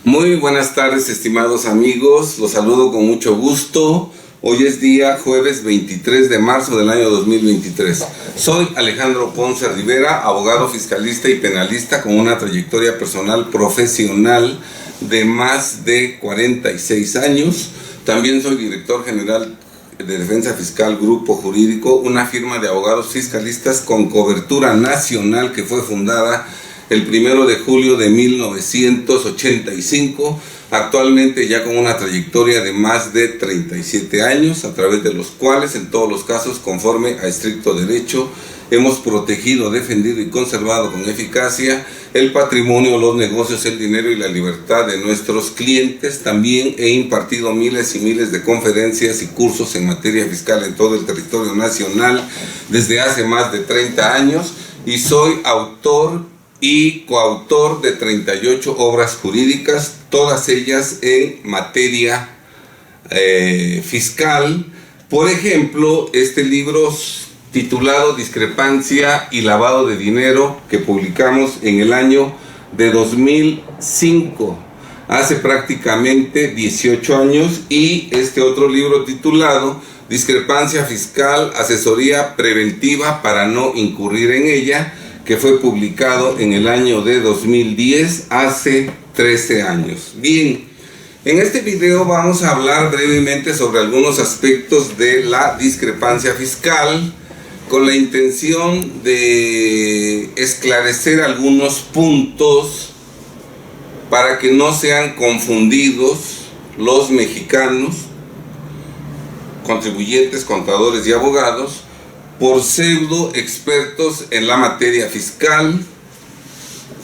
Muy buenas tardes, estimados amigos, los saludo con mucho gusto. Hoy es día jueves 23 de marzo del año 2023. Soy Alejandro Ponce Rivera, abogado fiscalista y penalista con una trayectoria personal profesional de más de 46 años. También soy director general de Defensa Fiscal Grupo Jurídico, una firma de abogados fiscalistas con cobertura nacional que fue fundada el 1 de julio de 1985, actualmente ya con una trayectoria de más de 37 años, a través de los cuales, en todos los casos, conforme a estricto derecho, hemos protegido, defendido y conservado con eficacia el patrimonio, los negocios, el dinero y la libertad de nuestros clientes. También he impartido miles y miles de conferencias y cursos en materia fiscal en todo el territorio nacional desde hace más de 30 años y soy autor y coautor de 38 obras jurídicas, todas ellas en materia fiscal. Por ejemplo, este libro titulado Discrepancia y lavado de dinero, que publicamos en el año de 2005, hace prácticamente 18 años, y este otro libro titulado Discrepancia fiscal, asesoría preventiva para no incurrir en ella, que fue publicado en el año de 2010, hace 13 años. Bien, en este video vamos a hablar brevemente sobre algunos aspectos de la discrepancia fiscal, con la intención de esclarecer algunos puntos para que no sean confundidos los mexicanos, contribuyentes, contadores y abogados, por pseudo expertos en la materia fiscal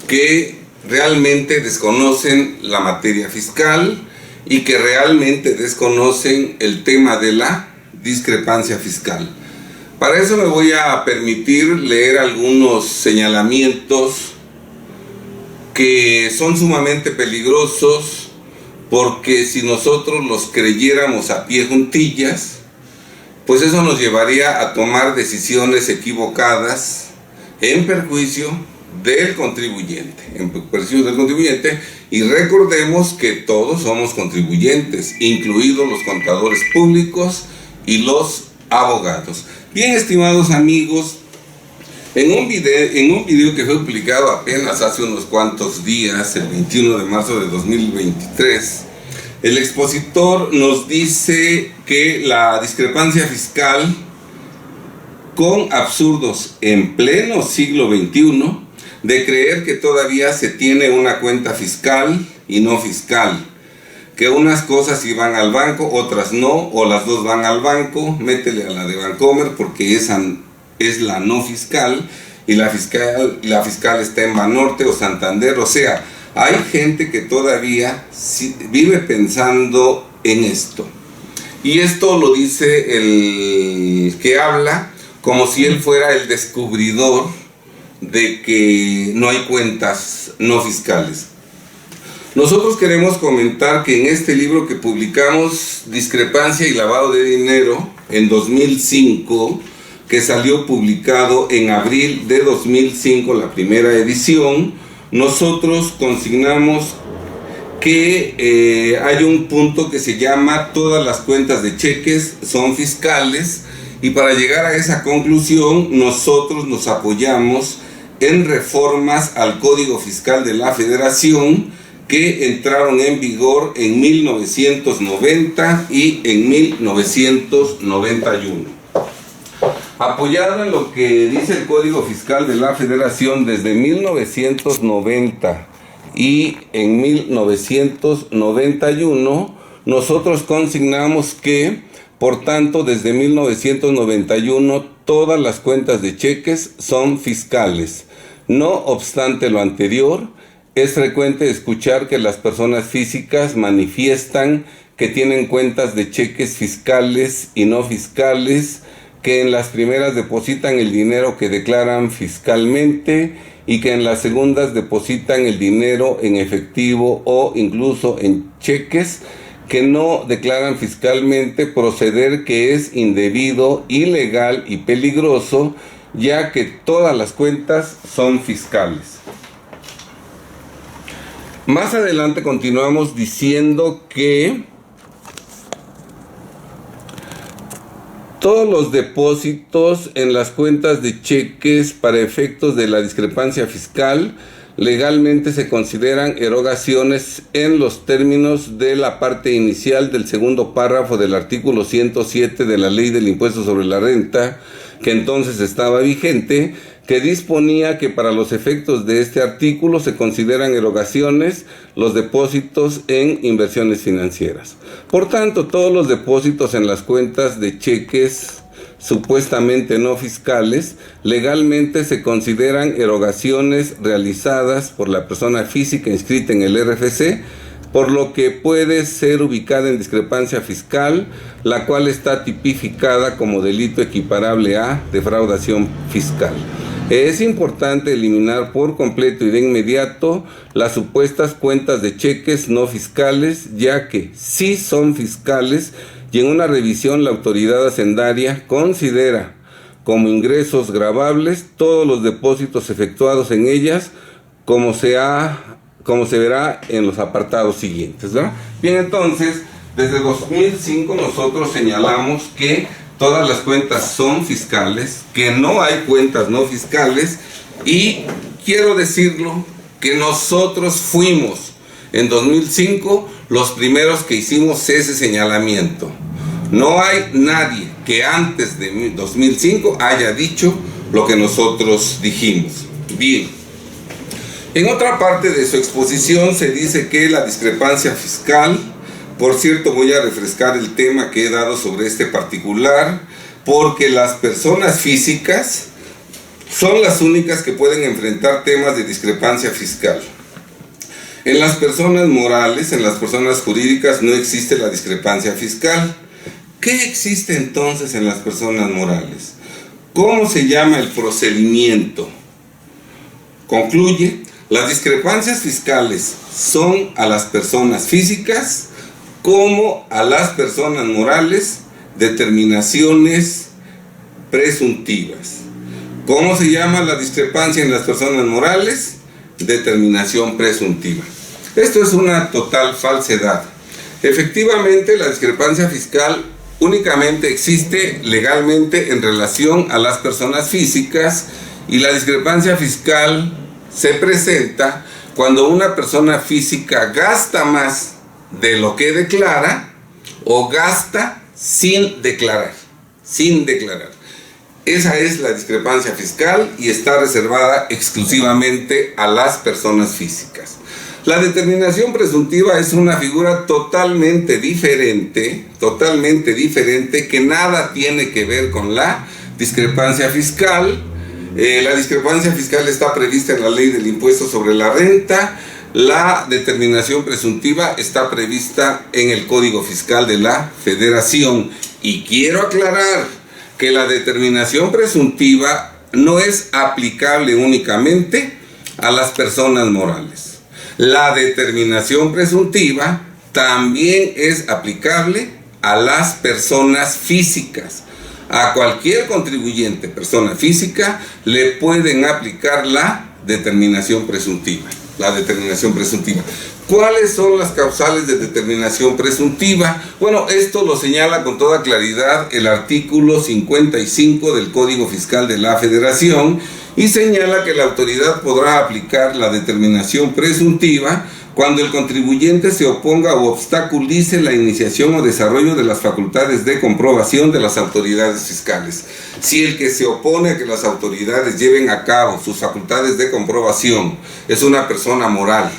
que realmente desconocen la materia fiscal y que realmente desconocen el tema de la discrepancia fiscal. Para eso me voy a permitir leer algunos señalamientos que son sumamente peligrosos, porque si nosotros los creyéramos a pie juntillas, pues eso nos llevaría a tomar decisiones equivocadas en perjuicio del contribuyente, y recordemos que todos somos contribuyentes, incluidos los contadores públicos y los abogados. Bien, estimados amigos, en un video que fue publicado apenas hace unos cuantos días, el 21 de marzo de 2023, el expositor nos dice que la discrepancia fiscal, con absurdos en pleno siglo XXI, de creer que todavía se tiene una cuenta fiscal y no fiscal, que unas cosas sí van al banco, otras no, o las dos van al banco, métele a la de Bancomer porque esa es la no fiscal, y la fiscal está en Banorte o Santander. O sea, hay gente que todavía vive pensando en esto. Y esto lo dice el que habla como si él fuera el descubridor de que no hay cuentas no fiscales. Nosotros queremos comentar que en este libro que publicamos, Discrepancia y lavado de dinero, en 2005, que salió publicado en abril de 2005, la primera edición, nosotros consignamos que hay un punto que se llama todas las cuentas de cheques son fiscales, y para llegar a esa conclusión nosotros nos apoyamos en reformas al Código Fiscal de la Federación que entraron en vigor en 1990 y en 1991. Apoyado en lo que dice el Código Fiscal de la Federación desde 1990 y en 1991, nosotros consignamos que, por tanto, desde 1991 todas las cuentas de cheques son fiscales. No obstante lo anterior, es frecuente escuchar que las personas físicas manifiestan que tienen cuentas de cheques fiscales y no fiscales, que en las primeras depositan el dinero que declaran fiscalmente y que en las segundas depositan el dinero en efectivo o incluso en cheques que no declaran fiscalmente, proceder que es indebido, ilegal y peligroso, ya que todas las cuentas son fiscales. Más adelante continuamos diciendo que todos los depósitos en las cuentas de cheques para efectos de la discrepancia fiscal legalmente se consideran erogaciones en los términos de la parte inicial del segundo párrafo del artículo 107 de la Ley del Impuesto sobre la Renta, que entonces estaba vigente, que disponía que para los efectos de este artículo se consideran erogaciones los depósitos en inversiones financieras. Por tanto, todos los depósitos en las cuentas de cheques supuestamente no fiscales, legalmente se consideran erogaciones realizadas por la persona física inscrita en el RFC, por lo que puede ser ubicada en discrepancia fiscal, la cual está tipificada como delito equiparable a defraudación fiscal. Es importante eliminar por completo y de inmediato las supuestas cuentas de cheques no fiscales, ya que sí son fiscales y en una revisión la autoridad hacendaria considera como ingresos gravables todos los depósitos efectuados en ellas, como se verá en los apartados siguientes, ¿verdad? Bien, entonces, desde 2005 nosotros señalamos que todas las cuentas son fiscales, que no hay cuentas no fiscales, y quiero decirlo que nosotros fuimos en 2005 los primeros que hicimos ese señalamiento. No hay nadie que antes de 2005 haya dicho lo que nosotros dijimos. Bien. En otra parte de su exposición se dice que la discrepancia fiscal, por cierto, voy a refrescar el tema que he dado sobre este particular, porque las personas físicas son las únicas que pueden enfrentar temas de discrepancia fiscal. En las personas morales, en las personas jurídicas, no existe la discrepancia fiscal. ¿Qué existe entonces en las personas morales? ¿Cómo se llama el procedimiento? Concluye, las discrepancias fiscales son a las personas físicas como a las personas morales determinaciones presuntivas. ¿Cómo se llama la discrepancia en las personas morales? Determinación presuntiva. Esto es una total falsedad. Efectivamente, la discrepancia fiscal únicamente existe legalmente en relación a las personas físicas, y la discrepancia fiscal se presenta cuando una persona física gasta más de lo que declara o gasta sin declarar. Esa es la discrepancia fiscal y está reservada exclusivamente a las personas físicas. La determinación presuntiva es una figura totalmente diferente, que nada tiene que ver con la discrepancia fiscal. La discrepancia fiscal está prevista en la Ley del Impuesto sobre la Renta. La determinación presuntiva está prevista en el Código Fiscal de la Federación. Y quiero aclarar que la determinación presuntiva no es aplicable únicamente a las personas morales. La determinación presuntiva también es aplicable a las personas físicas. A cualquier contribuyente, persona física, le pueden aplicar la determinación presuntiva. ¿Cuáles son las causales de determinación presuntiva? Bueno, esto lo señala con toda claridad el artículo 55 del Código Fiscal de la Federación, y señala que la autoridad podrá aplicar la determinación presuntiva cuando el contribuyente se oponga o obstaculice la iniciación o desarrollo de las facultades de comprobación de las autoridades fiscales. Si el que se opone a que las autoridades lleven a cabo sus facultades de comprobación es una persona moral,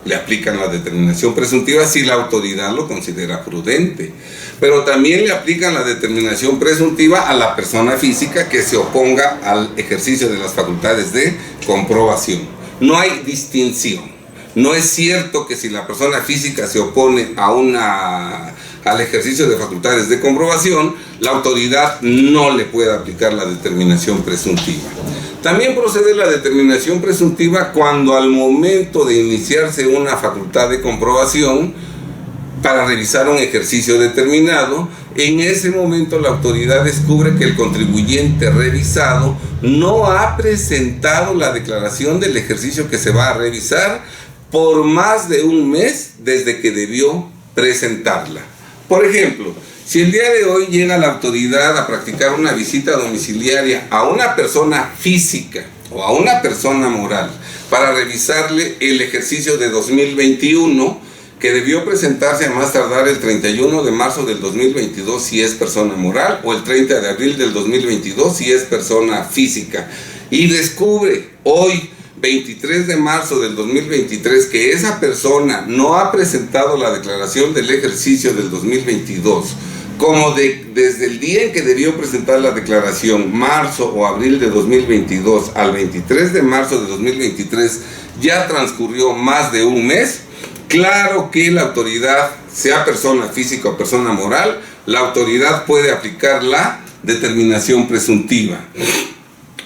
le aplican la determinación presuntiva si la autoridad lo considera prudente. Pero también le aplican la determinación presuntiva a la persona física que se oponga al ejercicio de las facultades de comprobación. No hay distinción. No es cierto que si la persona física se opone al ejercicio de facultades de comprobación, la autoridad no le pueda aplicar la determinación presuntiva. También procede la determinación presuntiva cuando al momento de iniciarse una facultad de comprobación para revisar un ejercicio determinado, en ese momento la autoridad descubre que el contribuyente revisado no ha presentado la declaración del ejercicio que se va a revisar, por más de un mes desde que debió presentarla. Por ejemplo, si el día de hoy llega la autoridad a practicar una visita domiciliaria a una persona física o a una persona moral para revisarle el ejercicio de 2021, que debió presentarse a más tardar el 31 de marzo del 2022 si es persona moral, o el 30 de abril del 2022 si es persona física, y descubre hoy, 23 de marzo del 2023, que esa persona no ha presentado la declaración del ejercicio del 2022, como desde el día en que debió presentar la declaración, marzo o abril de 2022, al 23 de marzo de 2023, ya transcurrió más de un mes. Claro que la autoridad, sea persona física o persona moral, la autoridad puede aplicar la determinación presuntiva.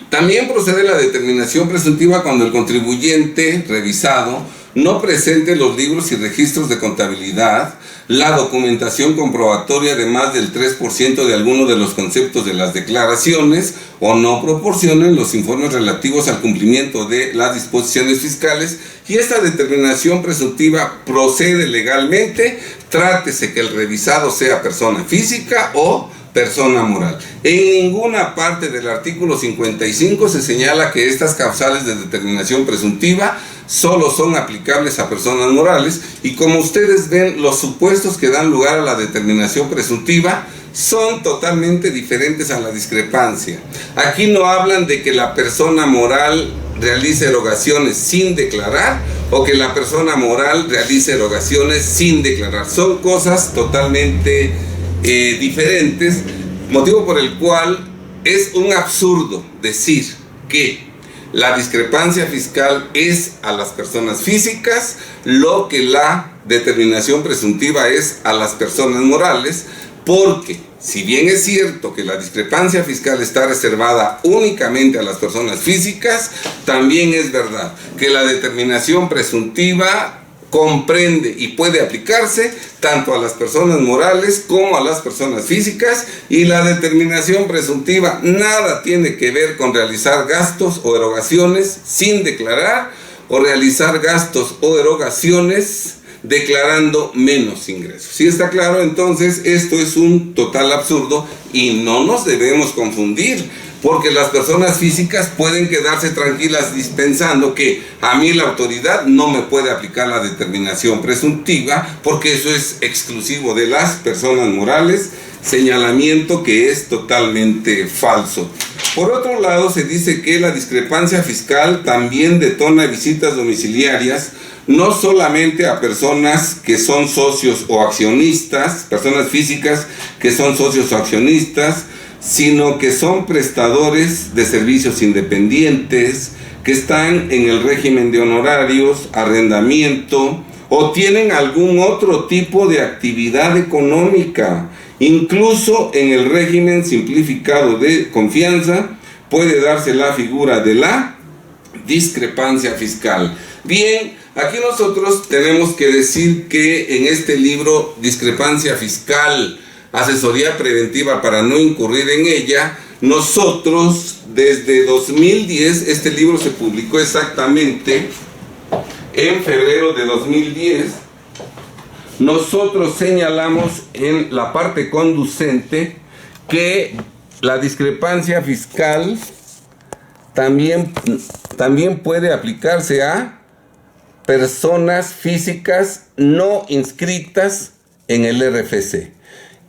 También procede la determinación presuntiva cuando el contribuyente revisado no presente los libros y registros de contabilidad, la documentación comprobatoria de más del 3% de alguno de los conceptos de las declaraciones, o no proporcionen los informes relativos al cumplimiento de las disposiciones fiscales, y esta determinación presuntiva procede legalmente, trátese que el revisado sea persona física o persona moral. En ninguna parte del artículo 55 se señala que estas causales de determinación presuntiva solo son aplicables a personas morales, y como ustedes ven, los supuestos que dan lugar a la determinación presuntiva son totalmente diferentes a la discrepancia. Aquí no hablan de que la persona moral realice erogaciones sin declarar o que la persona moral realice erogaciones sin declarar. Son cosas totalmente diferentes, motivo por el cual es un absurdo decir que la discrepancia fiscal es a las personas físicas lo que la determinación presuntiva es a las personas morales, porque si bien es cierto que la discrepancia fiscal está reservada únicamente a las personas físicas, también es verdad que la determinación presuntiva comprende y puede aplicarse tanto a las personas morales como a las personas físicas, y la determinación presuntiva nada tiene que ver con realizar gastos o erogaciones sin declarar, o realizar gastos o erogaciones declarando menos ingresos. ¿Sí está claro? Entonces esto es un total absurdo y no nos debemos confundir, porque las personas físicas pueden quedarse tranquilas pensando que a mí la autoridad no me puede aplicar la determinación presuntiva, porque eso es exclusivo de las personas morales, señalamiento que es totalmente falso. Por otro lado, se dice que la discrepancia fiscal también detona visitas domiciliarias, no solamente a personas que son socios o accionistas, personas físicas que son socios o accionistas, sino que son prestadores de servicios independientes, que están en el régimen de honorarios, arrendamiento, o tienen algún otro tipo de actividad económica. Incluso en el régimen simplificado de confianza puede darse la figura de la discrepancia fiscal. Bien, aquí nosotros tenemos que decir que en este libro, Discrepancia Fiscal, Asesoría Preventiva para no incurrir en ella, nosotros desde 2010, este libro se publicó exactamente en febrero de 2010, nosotros señalamos en la parte conducente que la discrepancia fiscal también puede aplicarse a personas físicas no inscritas en el RFC.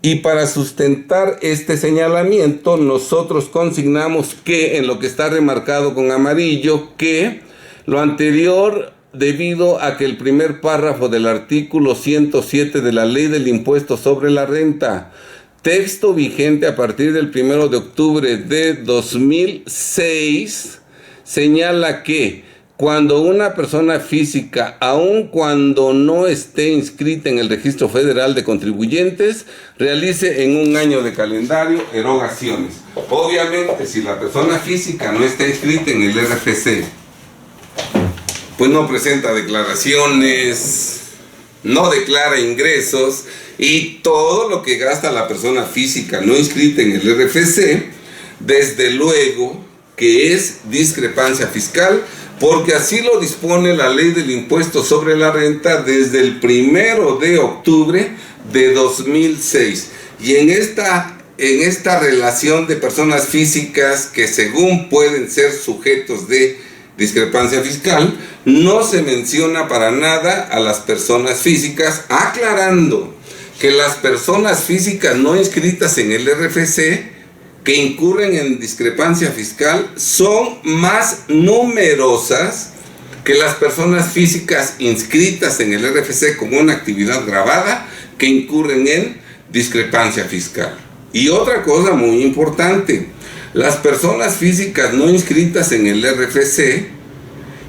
Y para sustentar este señalamiento, nosotros consignamos que, en lo que está remarcado con amarillo, que lo anterior, debido a que el primer párrafo del artículo 107 de la Ley del Impuesto sobre la Renta, texto vigente a partir del 1 de octubre de 2006, señala que cuando una persona física, aun cuando no esté inscrita en el Registro Federal de Contribuyentes, realice en un año de calendario erogaciones. Obviamente, si la persona física no está inscrita en el RFC, pues no presenta declaraciones, no declara ingresos, y todo lo que gasta la persona física no inscrita en el RFC, desde luego que es discrepancia fiscal, porque así lo dispone la ley del impuesto sobre la renta desde el 1 de octubre de 2006. Y en esta relación de personas físicas que según pueden ser sujetos de discrepancia fiscal, no se menciona para nada a las personas físicas, aclarando que las personas físicas no inscritas en el RFC que incurren en discrepancia fiscal son más numerosas que las personas físicas inscritas en el RFC como una actividad gravada que incurren en discrepancia fiscal. Y otra cosa muy importante, las personas físicas no inscritas en el RFC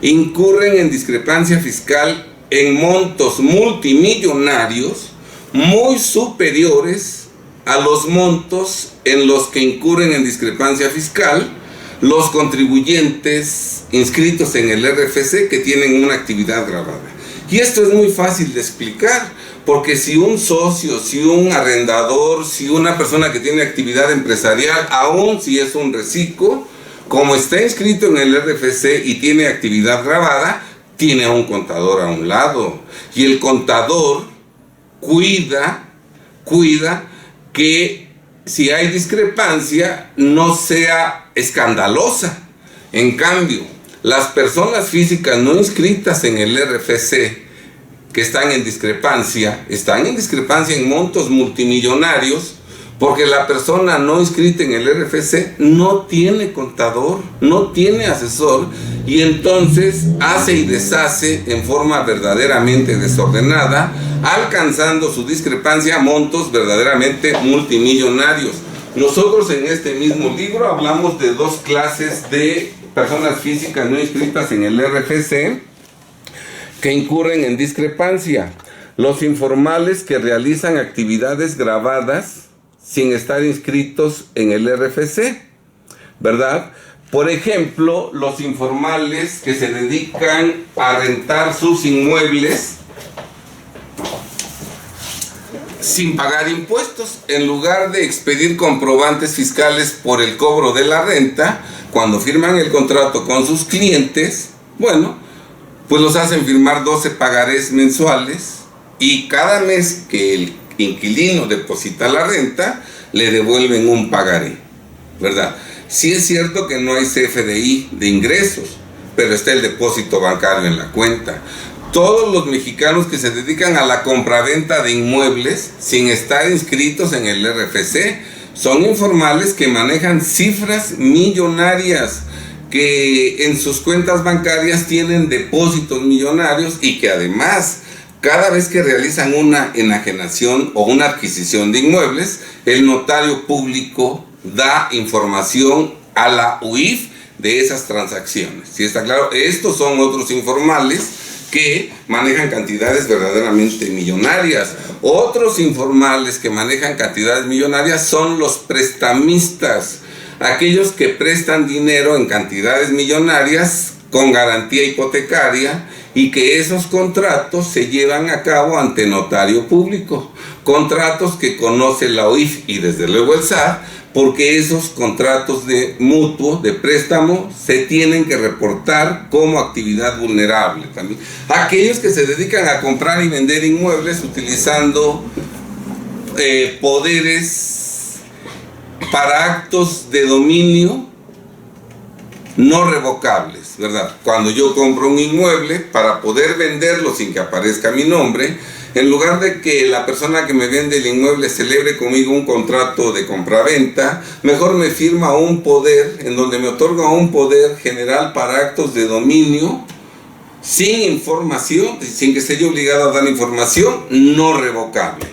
incurren en discrepancia fiscal en montos multimillonarios muy superiores a los montos en los que incurren en discrepancia fiscal los contribuyentes inscritos en el RFC que tienen una actividad gravada. Y esto es muy fácil de explicar, porque si un socio, si un arrendador, si una persona que tiene actividad empresarial, aun si es un reciclo, como está inscrito en el RFC y tiene actividad gravada, tiene a un contador a un lado. Y el contador cuida que si hay discrepancia no sea escandalosa. En cambio, las personas físicas no inscritas en el RFC que están en discrepancia en montos multimillonarios, porque la persona no inscrita en el RFC no tiene contador, no tiene asesor, y entonces hace y deshace en forma verdaderamente desordenada, alcanzando su discrepancia a montos verdaderamente multimillonarios. Nosotros en este mismo libro hablamos de dos clases de personas físicas no inscritas en el RFC que incurren en discrepancia: los informales que realizan actividades gravadas sin estar inscritos en el RFC, ¿verdad? Por ejemplo, los informales que se dedican a rentar sus inmuebles sin pagar impuestos. En lugar de expedir comprobantes fiscales por el cobro de la renta, cuando firman el contrato con sus clientes, bueno, pues los hacen firmar 12 pagarés mensuales, y cada mes que el inquilino deposita la renta, le devuelven un pagaré, ¿verdad? Sí es cierto que no hay CFDI de ingresos, pero está el depósito bancario en la cuenta. Todos los mexicanos que se dedican a la compraventa de inmuebles sin estar inscritos en el RFC son informales que manejan cifras millonarias, que en sus cuentas bancarias tienen depósitos millonarios, y que además cada vez que realizan una enajenación o una adquisición de inmuebles, el notario público da información a la UIF de esas transacciones. ¿Sí está claro? Estos son otros informales que manejan cantidades verdaderamente millonarias. Otros informales que manejan cantidades millonarias son los prestamistas, aquellos que prestan dinero en cantidades millonarias con garantía hipotecaria, y que esos contratos se llevan a cabo ante notario público, contratos que conoce la OIF y desde luego el SAT, porque esos contratos de mutuo, de préstamo, se tienen que reportar como actividad vulnerable también. Aquellos que se dedican a comprar y vender inmuebles utilizando poderes para actos de dominio no revocables, ¿verdad? Cuando yo compro un inmueble, para poder venderlo sin que aparezca mi nombre, en lugar de que la persona que me vende el inmueble celebre conmigo un contrato de compraventa, mejor me firma un poder en donde me otorga un poder general para actos de dominio, sin información, sin que esté yo obligado a dar información, no revocable.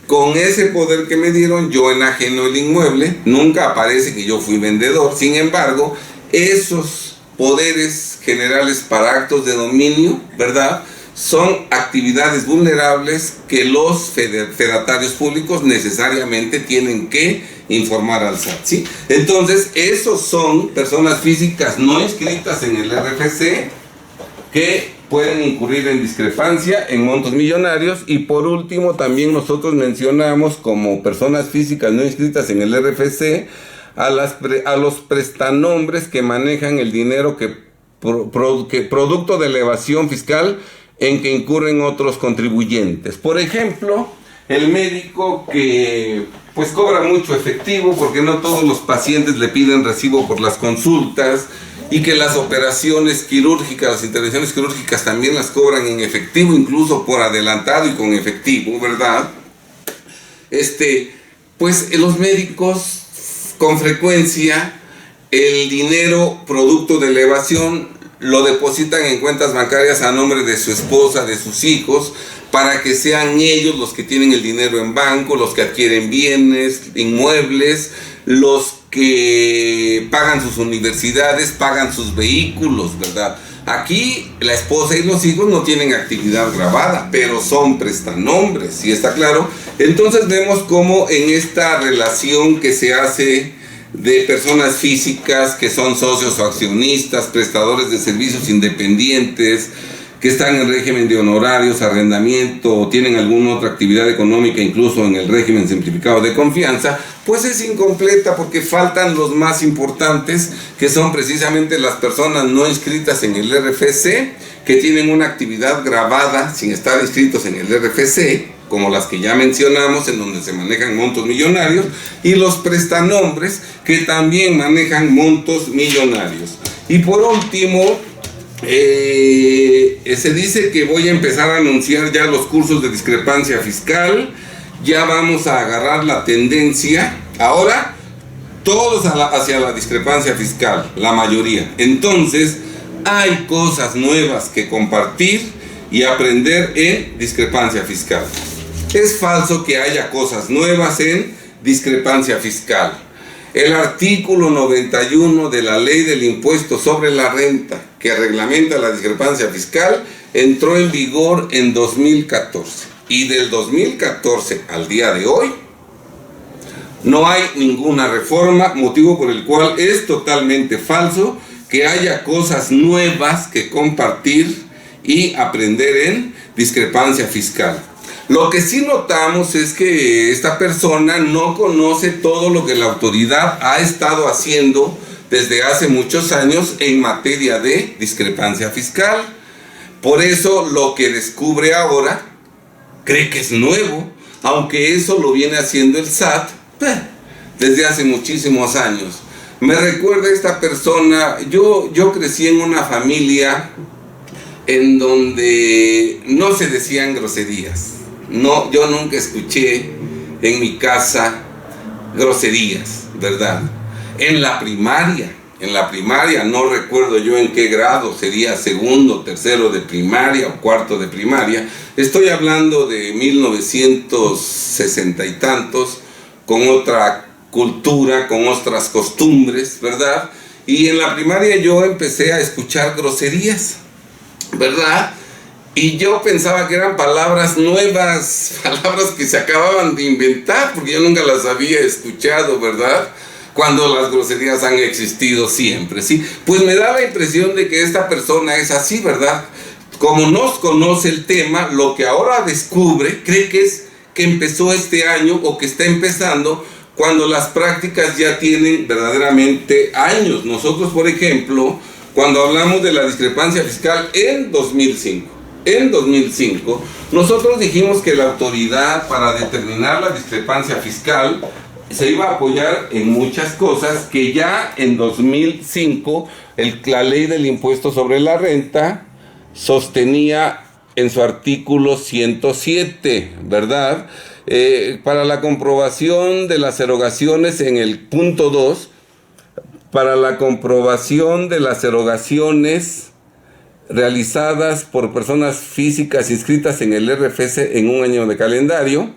Con ese poder que me dieron, yo enajeno el inmueble, nunca aparece que yo fui vendedor. Sin embargo, esos poderes generales para actos de dominio, ¿verdad?, son actividades vulnerables que los fedatarios públicos necesariamente tienen que informar al SAT, ¿sí? Entonces, esos son personas físicas no inscritas en el RFC que pueden incurrir en discrepancia en montos millonarios. Y por último, también nosotros mencionamos como personas físicas no inscritas en el RFC a los prestanombres que manejan el dinero que producto de elevación fiscal en que incurren otros contribuyentes. Por ejemplo, el médico que pues cobra mucho efectivo porque no todos los pacientes le piden recibo por las consultas, y que las operaciones quirúrgicas, las intervenciones quirúrgicas también las cobran en efectivo, incluso por adelantado y con efectivo, ¿verdad? Pues los médicos con frecuencia el dinero producto de elevación lo depositan en cuentas bancarias a nombre de su esposa, de sus hijos, para que sean ellos los que tienen el dinero en banco, los que adquieren bienes, inmuebles, los que pagan sus universidades, pagan sus vehículos, ¿verdad? Aquí la esposa y los hijos no tienen actividad grabada, pero son prestanombres, ¿sí está claro? Entonces vemos cómo en esta relación que se hace de personas físicas que son socios o accionistas, prestadores de servicios independientes, que están en régimen de honorarios, arrendamiento o tienen alguna otra actividad económica, incluso en el régimen simplificado de confianza, pues es incompleta porque faltan los más importantes, que son precisamente las personas no inscritas en el RFC, que tienen una actividad grabada sin estar inscritos en el RFC, como las que ya mencionamos, en donde se manejan montos millonarios, y los prestanombres, que también manejan montos millonarios. Y por último, se dice que voy a empezar a anunciar ya los cursos de discrepancia fiscal. Ya vamos a agarrar la tendencia. Ahora, todos hacia la discrepancia fiscal, la mayoría. Entonces, hay cosas nuevas que compartir y aprender en discrepancia fiscal. Es falso que haya cosas nuevas en discrepancia fiscal. El artículo 91 de la Ley del Impuesto sobre la Renta, que reglamenta la discrepancia fiscal, entró en vigor en 2014. Y del 2014 al día de hoy, no hay ninguna reforma, motivo por el cual es totalmente falso que haya cosas nuevas que compartir y aprender en discrepancia fiscal. Lo que sí notamos es que esta persona no conoce todo lo que la autoridad ha estado haciendo desde hace muchos años en materia de discrepancia fiscal. Por eso lo que descubre ahora cree que es nuevo, aunque eso lo viene haciendo el SAT desde hace muchísimos años. Me recuerda esta persona, yo crecí en una familia en donde no se decían groserías. No, yo nunca escuché en mi casa groserías, ¿verdad? En la primaria, no recuerdo yo en qué grado, sería segundo, tercero de primaria o cuarto de primaria. Estoy hablando de 1960 y tantos, con otra cultura, con otras costumbres, ¿verdad? Y en la primaria yo empecé a escuchar groserías, ¿verdad? Y yo pensaba que eran palabras nuevas, palabras que se acababan de inventar, porque yo nunca las había escuchado, ¿verdad? Cuando las groserías han existido siempre, ¿sí? Pues me da la impresión de que esta persona es así, ¿verdad? Como no conoce el tema, lo que ahora descubre, cree que es que empezó este año o que está empezando, cuando las prácticas ya tienen verdaderamente años. Nosotros, por ejemplo, cuando hablamos de la discrepancia fiscal en 2005, nosotros dijimos que la autoridad para determinar la discrepancia fiscal se iba a apoyar en muchas cosas que ya en 2005 la Ley del Impuesto sobre la Renta sostenía en su artículo 107, ¿verdad? Para la comprobación de las erogaciones en el punto 2, para la comprobación de las erogaciones realizadas por personas físicas inscritas en el RFC en un año de calendario,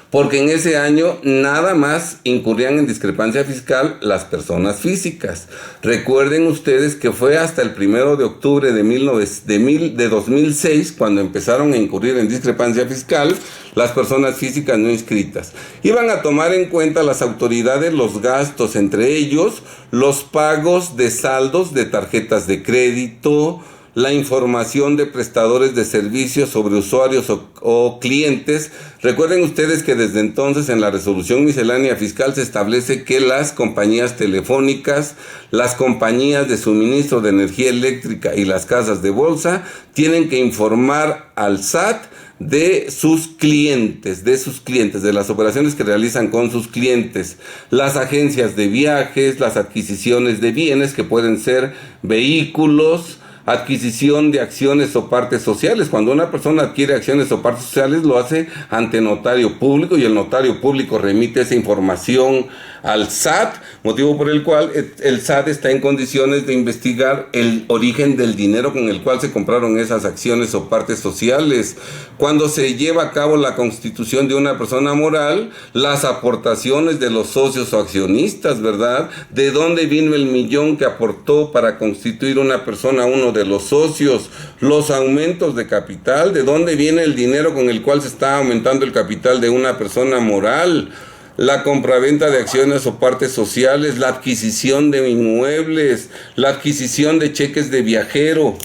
porque en ese año nada más incurrían en discrepancia fiscal las personas físicas. Recuerden ustedes que fue hasta el 1 de octubre de 2006 cuando empezaron a incurrir en discrepancia fiscal las personas físicas no inscritas. Iban a tomar en cuenta las autoridades los gastos, entre ellos los pagos de saldos de tarjetas de crédito, la información de prestadores de servicios sobre usuarios o clientes. Recuerden ustedes que desde entonces en la resolución miscelánea fiscal se establece que las compañías telefónicas, las compañías de suministro de energía eléctrica y las casas de bolsa tienen que informar al SAT de sus clientes, de las operaciones que realizan con sus clientes, las agencias de viajes, las adquisiciones de bienes que pueden ser vehículos, adquisición de acciones o partes sociales. Cuando una persona adquiere acciones o partes sociales lo hace ante notario público y el notario público remite esa información al SAT, motivo por el cual el SAT está en condiciones de investigar el origen del dinero con el cual se compraron esas acciones o partes sociales. Cuando se lleva a cabo la constitución de una persona moral, las aportaciones de los socios o accionistas, ¿verdad? ¿De dónde vino el millón que aportó para constituir una persona, uno de los socios? Los aumentos de capital, ¿de dónde viene el dinero con el cual se está aumentando el capital de una persona moral? La compraventa de acciones o partes sociales, la adquisición de inmuebles, la adquisición de cheques de viajero,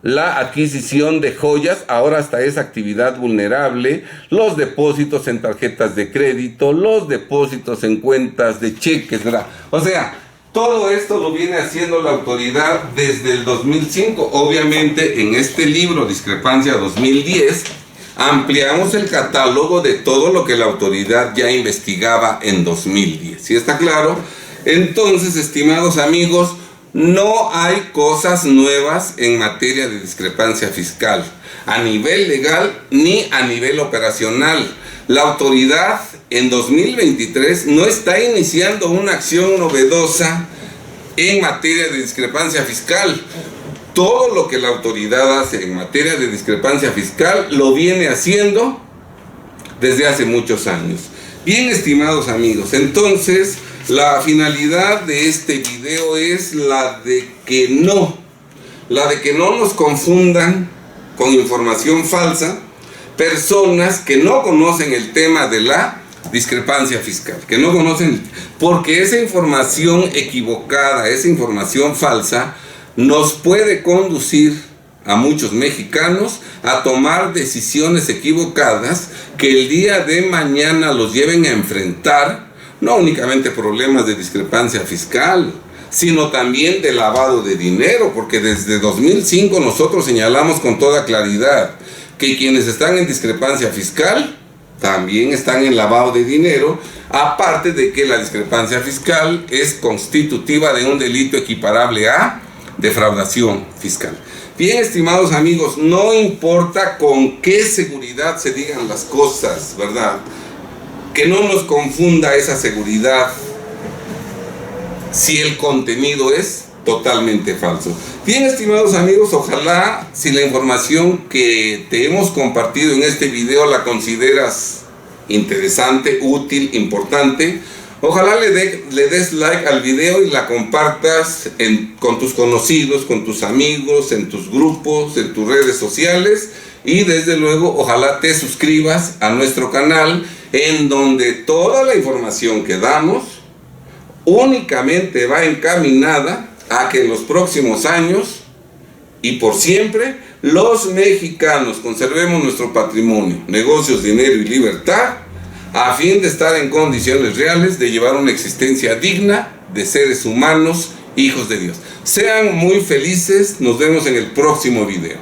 la adquisición de joyas, ahora hasta es actividad vulnerable, los depósitos en tarjetas de crédito, los depósitos en cuentas de cheques, ¿verdad? O sea, todo esto lo viene haciendo la autoridad desde el 2005. Obviamente en este libro, Discrepancia 2010, ampliamos el catálogo de todo lo que la autoridad ya investigaba en 2010. ¿Sí está claro? Entonces, estimados amigos, no hay cosas nuevas en materia de discrepancia fiscal, a nivel legal ni a nivel operacional. La autoridad en 2023 no está iniciando una acción novedosa en materia de discrepancia fiscal. Todo lo que la autoridad hace en materia de discrepancia fiscal lo viene haciendo desde hace muchos años. Bien, estimados amigos, entonces la finalidad de este video es la de que no nos confundan con información falsa personas que no conocen el tema de la discrepancia fiscal, que no conocen, porque esa información equivocada, esa información falsa, nos puede conducir a muchos mexicanos a tomar decisiones equivocadas que el día de mañana los lleven a enfrentar no únicamente problemas de discrepancia fiscal, sino también de lavado de dinero, porque desde 2005 nosotros señalamos con toda claridad que quienes están en discrepancia fiscal también están en lavado de dinero, aparte de que la discrepancia fiscal es constitutiva de un delito equiparable a defraudación fiscal. Bien, estimados amigos, no importa con qué seguridad se digan las cosas, ¿verdad? Que no nos confunda esa seguridad si el contenido es totalmente falso. Bien, estimados amigos, ojalá si la información que te hemos compartido en este video la consideras interesante, útil, importante, ojalá le des like al video y la compartas con tus conocidos, con tus amigos, en tus grupos, en tus redes sociales, y desde luego ojalá te suscribas a nuestro canal, en donde toda la información que damos únicamente va encaminada a que en los próximos años y por siempre los mexicanos conservemos nuestro patrimonio, negocios, dinero y libertad, a fin de estar en condiciones reales de llevar una existencia digna de seres humanos, hijos de Dios. Sean muy felices, nos vemos en el próximo video.